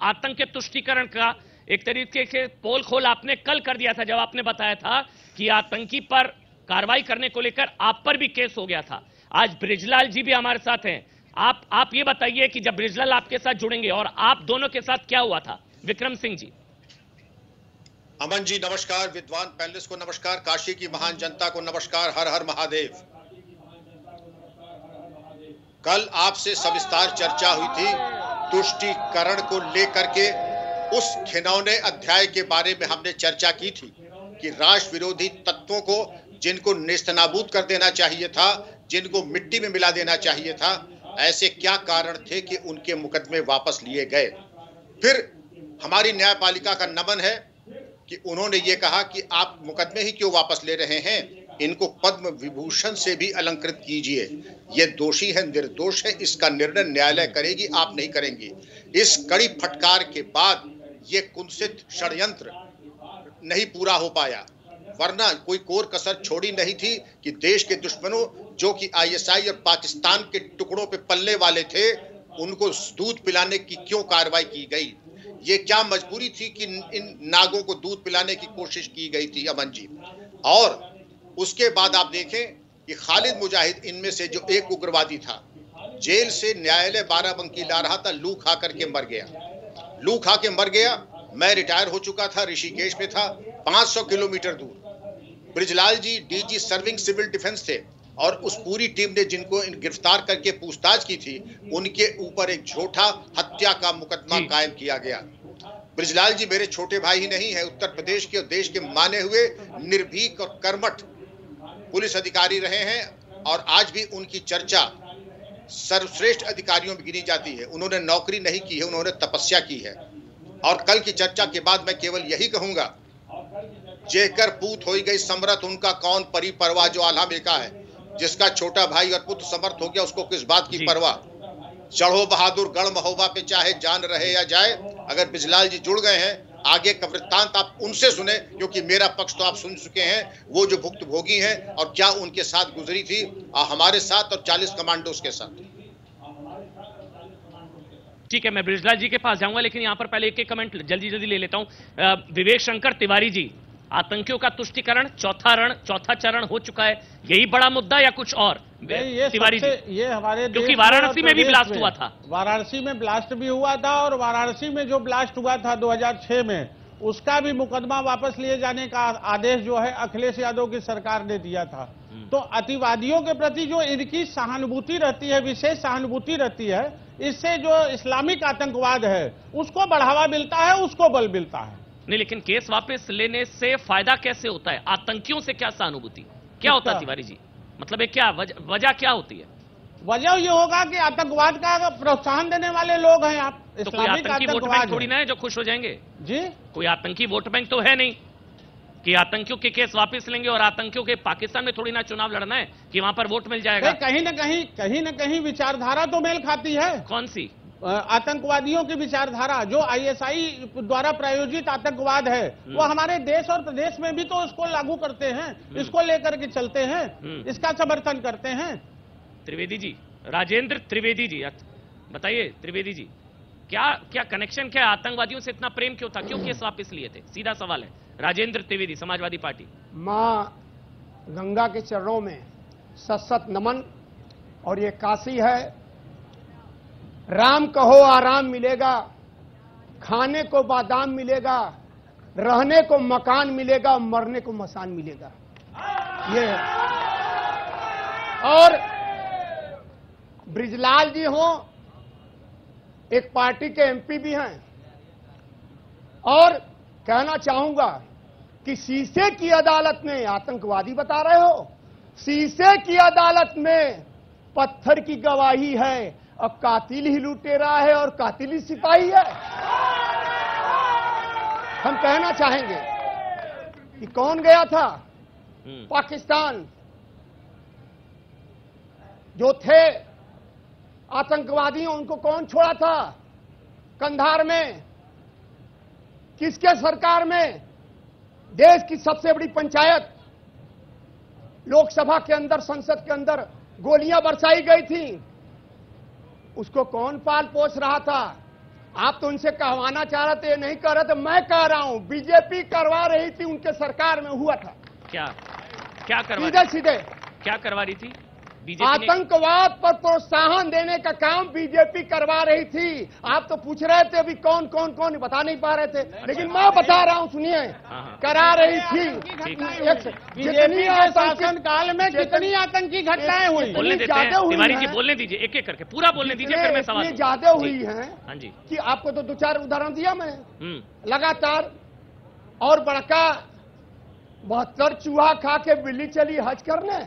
आतंक के तुष्टीकरण का एक तरीके से पोल खोल आपने कल कर दिया था, जब आपने बताया था कि आतंकी पर कार्रवाई करने को लेकर आप पर भी केस हो गया था। आज बृजलाल जी भी हमारे साथ हैं। आप ये बताइए कि जब बृजलाल आपके साथ जुड़ेंगे और आप दोनों के साथ क्या हुआ था। विक्रम सिंह जी। अमन जी नमस्कार, विद्वान पैनलिस्ट को नमस्कार, काशी की महान जनता को नमस्कार, हर हर महादेव। कल आपसे सविस्तार चर्चा हुई थी तुष्टीकरण को लेकर के। उस घिनौने अध्याय के बारे में हमने चर्चा की थी कि राष्ट्र विरोधी तत्वों को जिनको नेस्तनाबूद कर देना चाहिए था, जिनको मिट्टी में मिला देना चाहिए था, ऐसे क्या कारण थे कि उनके मुकदमे वापस लिए गए। फिर हमारी न्यायपालिका का नमन है कि उन्होंने ये कहा कि आप मुकदमे ही क्यों वापस ले रहे हैं, इनको पद्म विभूषण से भी अलंकृत कीजिए। ये दोषी है, निर्दोष है, इसका निर्णय न्यायालय करेगी, आप नहीं करेंगी। इस कड़ी फटकार के बाद ये कुत्सित षड्यंत्र नहीं पूरा हो पाया, वरना कोई कोर कसर छोड़ी नहीं थी कि देश के दुश्मनों जो कि आईएसआई और पाकिस्तान के टुकड़ों पे पलने वाले थे, उनको दूध पिलाने की क्यों कार्रवाई की गई। ये क्या मजबूरी थी कि इन नागों को दूध पिलाने की कोशिश की गई थी अमन जी। और उसके बाद आप देखें कि खालिद मुजाहिद इनमें से जो एक उग्रवादी था, जेल से न्यायालय बाराबंकी ला रहा था, लू खा करके मर गया। लू खा के मर गया। मैं रिटायर हो चुका था, ऋषिकेश में था, 500 किलोमीटर दूर। बृजलाल जी डीजी सर्विंग सिविल डिफेंस थे और उस पूरी टीम ने जिनको गिरफ्तार करके पूछताछ की थी, उनके ऊपर एक झूठा हत्या का मुकदमा कायम किया गया। बृजलाल जी मेरे छोटे भाई ही नहीं है, उत्तर प्रदेश के और देश के माने हुए निर्भीक और कर्मठ पुलिस अधिकारी रहे हैं और आज भी उनकी चर्चा सर्वश्रेष्ठ अधिकारियों में गिनी जाती है। उन्होंने नौकरी नहीं की है, उन्होंने तपस्या की है। और कल की चर्चा के बाद मैं केवल यही कहूंगा, जेकर पूत हो गई समरथ, उनका कौन परी परवाह, जो आल्हा में का है, जिसका छोटा भाई और पुत्र समर्थ हो गया, उसको किस बात की परवाह। चढ़ो बहादुर गढ़ महोबा पे, चाहे जान रहे या जाए। अगर बृजलाल जी जुड़ गए हैं, आगे का वृत्तांत आप उनसे सुने, क्योंकि मेरा पक्ष तो आप सुन चुके हैं, वो जो भुक्तभोगी हैं और क्या उनके साथ गुजरी थी हमारे साथ और 40 कमांडोज के साथ। ठीक है, मैं बृजलाल जी के पास जाऊंगा, लेकिन यहां पर पहले एक कमेंट जल्दी ले लेता हूं। विवेक शंकर तिवारी जी, आतंकियों का तुष्टीकरण चौथा चरण हो चुका है, यही बड़ा मुद्दा या कुछ और? ये तिवारी जी, ये हमारे क्योंकि वाराणसी में भी ब्लास्ट हुआ था। वाराणसी में ब्लास्ट भी हुआ था और वाराणसी में जो ब्लास्ट हुआ था 2006 में, उसका भी मुकदमा वापस लिए जाने का आदेश जो है अखिलेश यादव की सरकार ने दिया था। तो अतिवादियों के प्रति जो इनकी सहानुभूति रहती है, विशेष सहानुभूति रहती है, इससे जो इस्लामिक आतंकवाद है उसको बढ़ावा मिलता है, उसको बल मिलता है। नहीं, लेकिन केस वापस लेने से फायदा कैसे होता है? आतंकियों से क्या सहानुभूति, क्या होता है तिवारी जी? मतलब है क्या वजह क्या होती है? वजह ये होगा कि आतंकवाद का प्रोत्साहन देने वाले लोग हैं आप। तो कोई आतंकी वोट बैंक थोड़ी ना है जो खुश हो जाएंगे जी। कोई आतंकी वोट बैंक तो है नहीं कि आतंकियों के केस वापस लेंगे और आतंकियों के पाकिस्तान में थोड़ी ना चुनाव लड़ना है कि वहां पर वोट मिल जाएगा। कहीं न कहीं विचारधारा तो मेल खाती है। कौन सी? आतंकवादियों की विचारधारा, जो आईएसआई द्वारा प्रायोजित आतंकवाद है, वो हमारे देश और प्रदेश में भी तो इसको लागू करते हैं, इसको लेकर के चलते हैं, इसका समर्थन करते हैं। त्रिवेदी जी, राजेंद्र त्रिवेदी जी, बताइए त्रिवेदी जी, क्या कनेक्शन, क्या आतंकवादियों से इतना प्रेम क्यों था, क्यों केस वापस लिए थे? सीधा सवाल है। राजेंद्र त्रिवेदी, समाजवादी पार्टी। मां गंगा के चरणों में सत नमन। और ये काशी है, राम कहो आराम मिलेगा, खाने को बादाम मिलेगा, रहने को मकान मिलेगा, मरने को मसान मिलेगा। ये और बृजलाल जी हो, एक पार्टी के एमपी भी हैं, और कहना चाहूंगा कि शीशे की अदालत में आतंकवादी बता रहे हो, शीशे की अदालत में पत्थर की गवाही है, और कातिल ही लुटेरा है और कातिल ही सिपाही है। हम कहना चाहेंगे कि कौन गया था पाकिस्तान, जो थे आतंकवादी, उनको कौन छोड़ा था कंधार में, किसके सरकार में? देश की सबसे बड़ी पंचायत लोकसभा के अंदर, संसद के अंदर गोलियां बरसाई गई थी, उसको कौन पाल पोस रहा था? आप तो उनसे कहवाना चाह रहे थे, ये नहीं कह रहे थे। मैं कह रहा हूं बीजेपी करवा रही थी, उनके सरकार में हुआ था। क्या क्या करवा सीधे सीधे क्या करवा रही थी बीजेपी? आतंकवाद पर प्रोत्साहन देने का काम बीजेपी करवा रही थी। आप तो पूछ रहे थे अभी कौन कौन कौन, बता नहीं पा रहे थे, लेकिन मैं बता रहा हूं, सुनिए। करा रही थी। बीजेपी के शासन काल में कितनी आतंकी घटनाएं हुई? बोलने देते हैं तिवारी जी, बोलने दीजिए, एक एक करके पूरा बोलने दीजिए, फिर मैं सवाल। ज्यादा हुई है हाँ जी, कि आपको तो 2-4 उदाहरण दिया मैं लगातार। और बड़का 72 चूहा खा के बिल्ली चली हज करने।